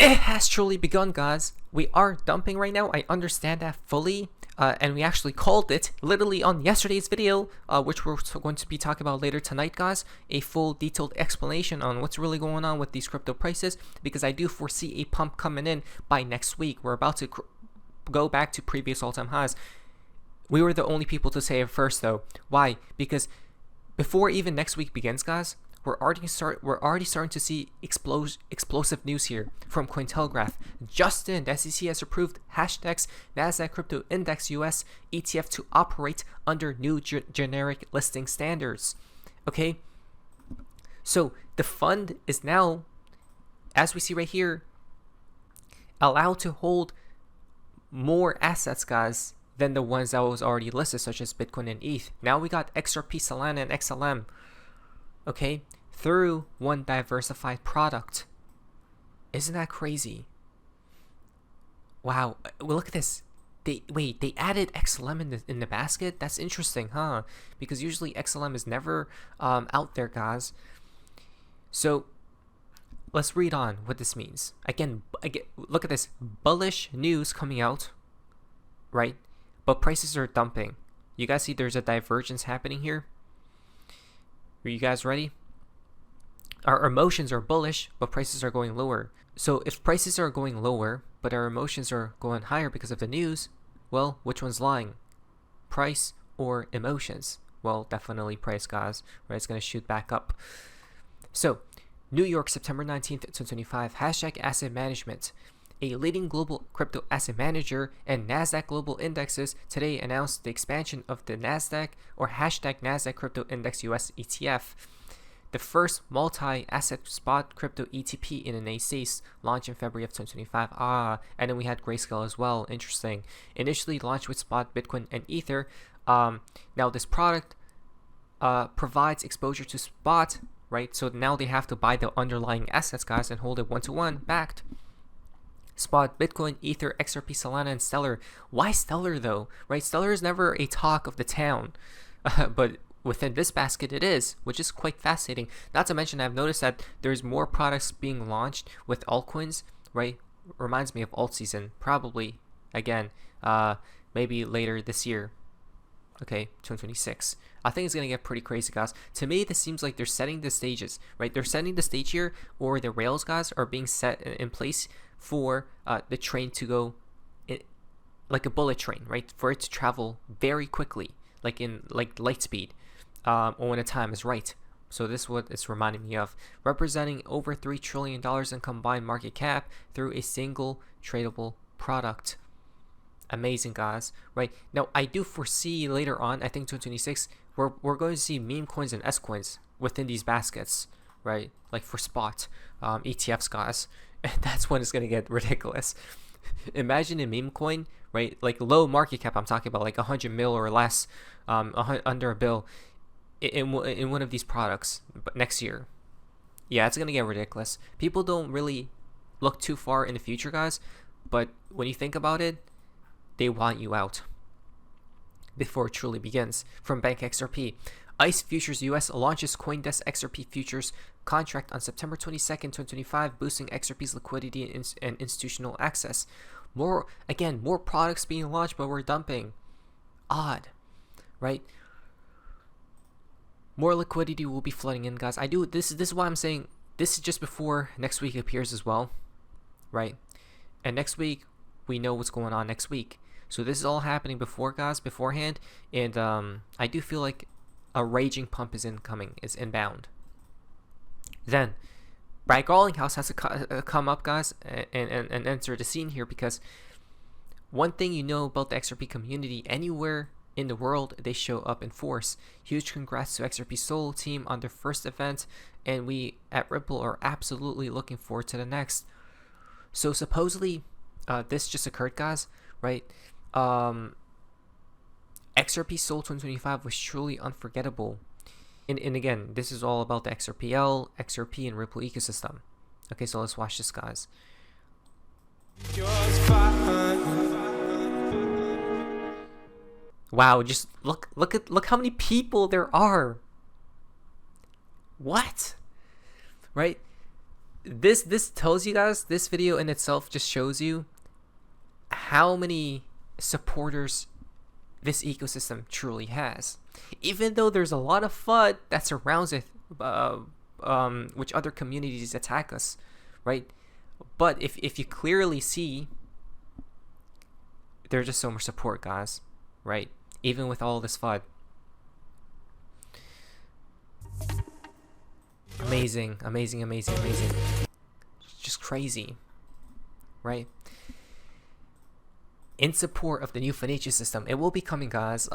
It has truly begun, guys. We are dumping right now. I understand that fully. And we actually called it literally on yesterday's video, which we're going to be talking about later tonight, guys. A full detailed explanation on what's really going on with these crypto prices, because I do foresee a pump coming in by next week. We're about to go back to previous all-time highs. We were the only people to say it first, though. Why? Because before even next week begins, guys, we're already starting to see explosive news here from Cointelegraph. Justin, the SEC has approved hashtags Nasdaq Crypto Index US ETF to operate under new generic listing standards. Okay, so the fund is now, as we see right here, allowed to hold more assets, guys, than the ones that was already listed, such as Bitcoin and ETH. Now we got XRP, Solana, and XLM. Okay, through one diversified product. Isn't that crazy? Wow, look at this. They added XLM in the basket. That's interesting, huh? Because usually XLM is never out there, guys. So let's read on what this means. Again, look at this. Bullish news coming out, right? But prices are dumping. You guys see there's a divergence happening here? Are you guys ready? Our emotions are bullish, but prices are going lower. So if prices are going lower, but our emotions are going higher because of the news, well, which one's lying? Price or emotions? Well, definitely price, guys. Right? It's going to shoot back up. So, New York, September 19th, 2025, hashtag asset management. A leading global crypto asset manager and Nasdaq Global Indexes today announced the expansion of the Nasdaq or hashtag Nasdaq Crypto Index US ETF, the first multi-asset spot crypto ETP in the United States, launched in February of 2025. And then we had Grayscale as well. Interesting. Initially launched with spot Bitcoin and Ether. Now this product provides exposure to spot, right? So now they have to buy the underlying assets, guys, and hold it one-to-one backed. Spot, Bitcoin, Ether, XRP, Solana, and Stellar. Why Stellar, though? Right? Stellar is never a talk of the town. But within this basket it is, which is quite fascinating. Not to mention, I've noticed that there's more products being launched with altcoins, right? Reminds me of alt season. Probably, again, maybe later this year. Okay, 2026. I think it's going to get pretty crazy, guys. To me, this seems like they're setting the stages, right? They're setting the stage here, or the rails, guys, are being set in place for the train to go like a bullet train, right? For it to travel very quickly, like in light speed, or when the time is right. So this is what it's reminding me of, representing over $3 trillion in combined market cap through a single tradable product. Amazing, guys. Right now, I do foresee later on, I think 2026, we're going to see meme coins and S coins within these baskets, right? Like for spot ETFs, guys. And that's when it's going to get ridiculous. Imagine a meme coin, right? Like low market cap. I'm talking about like 100 mil or less, under a bill, in one of these products. But next year, yeah, it's going to get ridiculous. People don't really look too far in the future, guys. But when you think about it, they want you out before it truly begins. From Bank XRP, ICE Futures US launches CoinDesk XRP Futures contract on September 22nd, 2025, boosting XRP's liquidity and institutional access. More products being launched, but we're dumping. Odd, right? More liquidity will be flooding in, guys. This is why I'm saying this is just before next week appears as well, right? And next week, we know what's going on next week. So this is all happening beforehand, and I do feel like a raging pump is incoming, is inbound. Then, Brad Garlinghouse has to come up, guys, and enter the scene here, because one thing you know about the XRP community, anywhere in the world, they show up in force. Huge congrats to XRP Seoul team on their first event, and we at Ripple are absolutely looking forward to the next. So supposedly, this just occurred, guys, right? XRP Seoul 2025 was truly unforgettable. And again, this is all about the XRPL, XRP, and Ripple ecosystem. Okay, so let's watch this, guys. Wow, just look how many people there are. What? Right? this tells you guys, this video in itself just shows you how many supporters this ecosystem truly has. Even though there's a lot of FUD that surrounds it, which other communities attack us, right? But if you clearly see, there's just so much support, guys, right? Even with all this FUD. Amazing, amazing, amazing, amazing. Just crazy, right? In support of the new financial system, it will be coming, guys.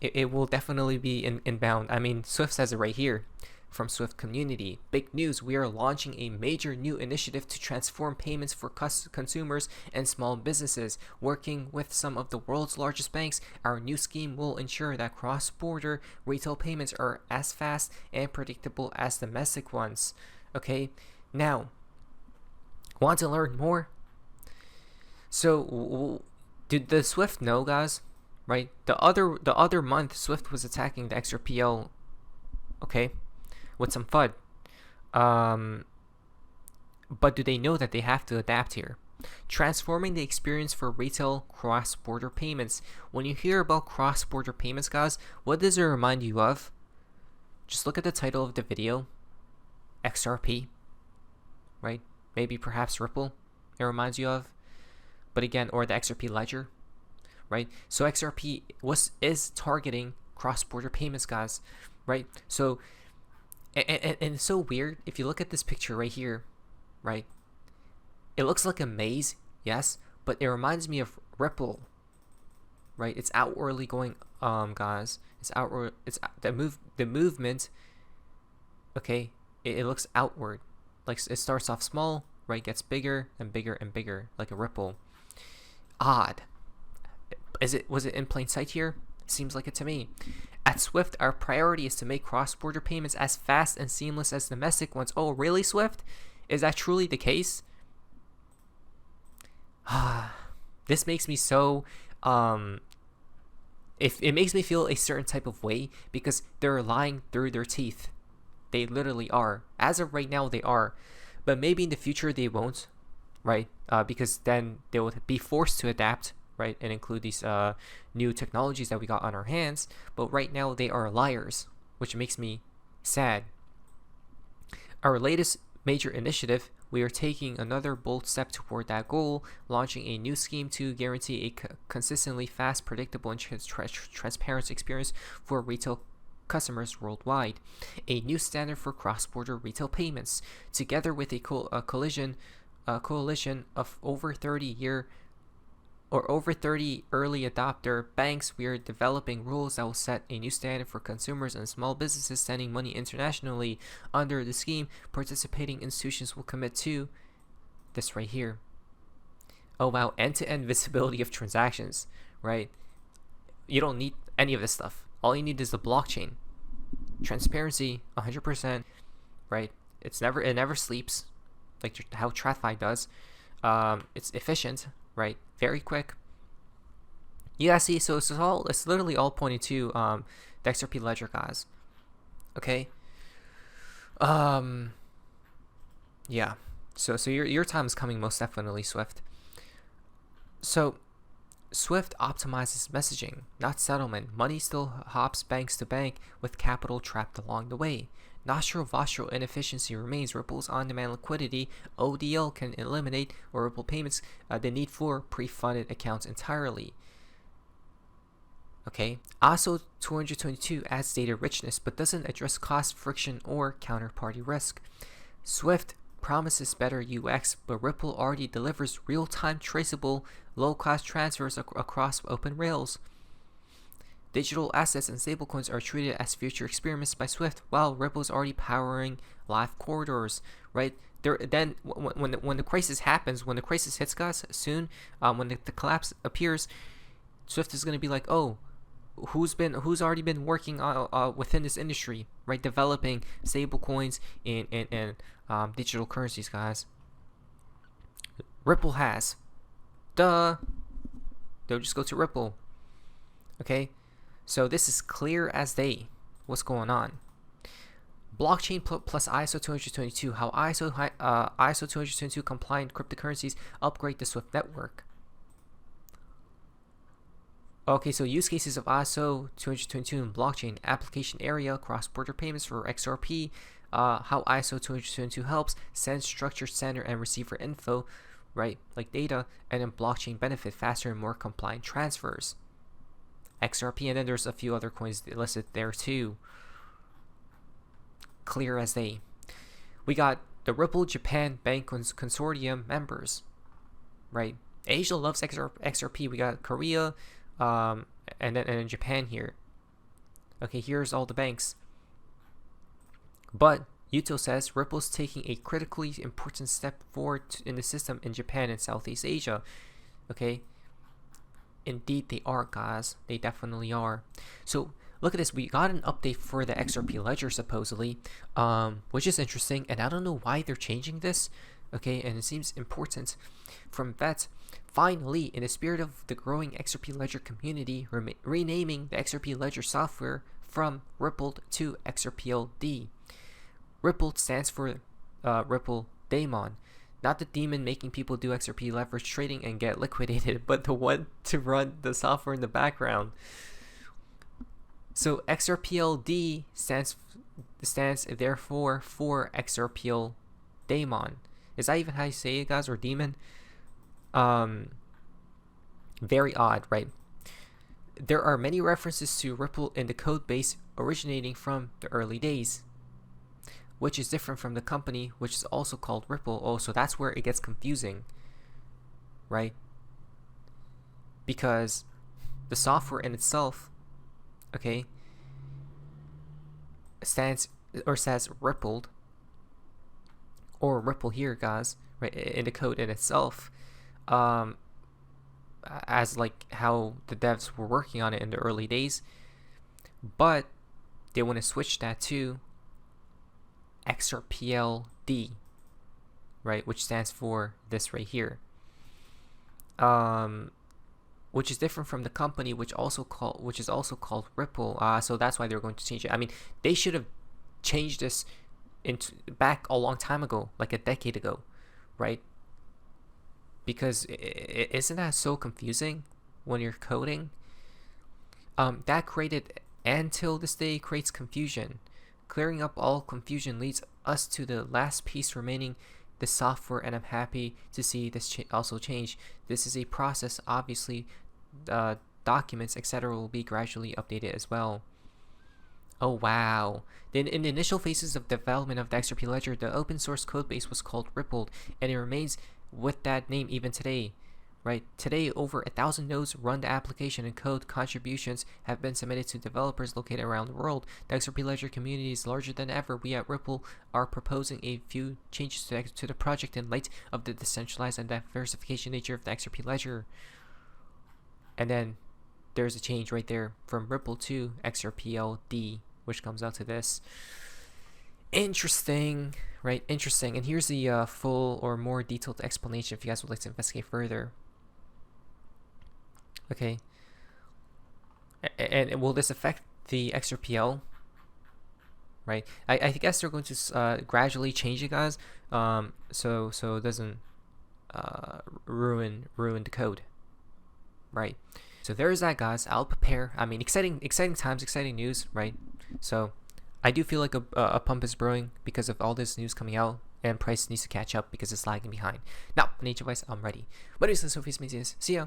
It will definitely be inbound. I mean, Swift says it right here. From Swift community, big news, we are launching a major new initiative to transform payments for consumers and small businesses. Working with some of the world's largest banks, our new scheme will ensure that cross-border retail payments are as fast and predictable as domestic ones. Okay, now, want to learn more? So, did the Swift know, guys? Right, the other month, Swift was attacking the XRPL. Okay, with some FUD. But do they know that they have to adapt here? Transforming the experience for retail cross-border payments. When you hear about cross-border payments, guys, what does it remind you of? Just look at the title of the video. XRP, right? Maybe perhaps Ripple it reminds you of. But again, or the XRP ledger, right? So XRP is targeting cross-border payments, guys, right? So and it's so weird. If you look at this picture right here, right, it looks like a maze, yes, but it reminds me of Ripple, right? It's outwardly going, guys. It's outward. It's the movement. Okay, it looks outward, like it starts off small, right, gets bigger and bigger and bigger, like a ripple. Odd. Was it in plain sight here? Seems like it to me. At Swift, our priority is to make cross-border payments as fast and seamless as domestic ones. Oh, really, Swift? Is that truly the case? This makes me so it makes me feel a certain type of way, because they're lying through their teeth. They literally are. As of right now, they are. But maybe in the future they won't, right? Because then they will be forced to adapt, right, and include these new technologies that we got on our hands. But right now they are liars, which makes me sad. Our latest major initiative, we are taking another bold step toward that goal, launching a new scheme to guarantee a consistently fast, predictable, and transparent experience for retail customers worldwide. A new standard for cross-border retail payments, together with a coalition of over 30 early adopter banks. We are developing rules that will set a new standard for consumers and small businesses sending money internationally. Under the scheme, participating institutions will commit to this right here. Oh wow, end-to-end visibility of transactions, right? You don't need any of this stuff. All you need is the blockchain. Transparency, 100%, right? It never sleeps, like how TradFi does. It's efficient, right? Very quick. Yeah, see, so it's literally all pointing to the XRP ledger, guys. Okay. Yeah. So your time is coming, most definitely, Swift. So Swift optimizes messaging, not settlement. Money still hops banks to bank with capital trapped along the way. Nostro-vostro inefficiency remains. Ripple's on-demand liquidity, ODL, can eliminate, or Ripple payments, the need for pre-funded accounts entirely. Okay, ASO 222 adds data richness but doesn't address cost, friction, or counterparty risk. Swift promises better UX, but Ripple already delivers real-time traceable, low-cost transfers across open rails. Digital assets and stablecoins are treated as future experiments by Swift, while Ripple is already powering live corridors, right? Then when the crisis happens, when the crisis hits, guys, soon, when the collapse appears, Swift is going to be like, oh, who's already been working within this industry, right? Developing stablecoins and digital currencies, guys. Ripple has. Duh. They'll just go to Ripple. Okay? So this is clear as day what's going on. Blockchain plus ISO 222. How ISO 222 compliant cryptocurrencies upgrade the SWIFT network. Okay, so use cases of ISO 222 in blockchain application area, cross-border payments for XRP, how ISO 222 helps send structured sender and receiver info, right, like data, and then blockchain benefit faster and more compliant transfers. XRP, and then there's a few other coins listed there too. Clear as day. We got the Ripple Japan Bank Consortium members, right? Asia loves XRP. We got Korea, and then Japan here. Okay, here's all the banks. But Yuto says Ripple's taking a critically important step forward in the system in Japan and Southeast Asia. Okay, indeed they are, guys. They definitely are. So look at this. We got an update for the XRP ledger supposedly, which is interesting, and I don't know why they're changing this. Okay, and it seems important. From that, finally, in the spirit of the growing XRP ledger community, renaming the XRP ledger software from Rippled to XRPLD. Rippled stands for Ripple Daemon, not the demon making people do XRP leverage trading and get liquidated, but the one to run the software in the background. So XRPLD stands therefore for XRPL Daemon. Is that even how you say it, guys, or demon? Very odd, right? There are many references to Ripple in the code base originating from the early days, which is different from the company, which is also called Ripple. Oh, so that's where it gets confusing, right? Because the software in itself, okay, says Rippled, or Ripple here, guys, right, in the code in itself, as like how the devs were working on it in the early days, but they want to switch that to XRPLD, right, which stands for this right here, which is different from the company, which is also called Ripple. So that's why they're going to change it. I mean, they should have changed this back a long time ago, like a decade ago, right? Because isn't that so confusing when you're coding? That created, until this day, creates confusion. Clearing up all confusion leads us to the last piece remaining, the software, and I'm happy to see this also change. This is a process. Obviously, documents, etc. will be gradually updated as well. Oh wow. Then in the initial phases of development of the XRP ledger, the open source code base was called Rippled, and it remains with that name even today. Right? Today, over 1,000 nodes run the application, and code contributions have been submitted to developers located around the world. The XRP ledger community is larger than ever. We at Ripple are proposing a few changes to the project in light of the decentralized and diversification nature of the XRP ledger. And then there's a change right there from Ripple to XRPLD, which comes out to this. Interesting, right? Interesting. And here's the full or more detailed explanation if you guys would like to investigate further. Okay. And will this affect the XRPL? Right. I guess they're going to gradually change it, guys. So it doesn't ruin the code. Right. So there's that, guys. I'll prepare. I mean, exciting times, exciting news, right? So I do feel like a pump is brewing because of all this news coming out, and price needs to catch up because it's lagging behind. Now, nature-wise, I'm ready. But anyways, so see ya.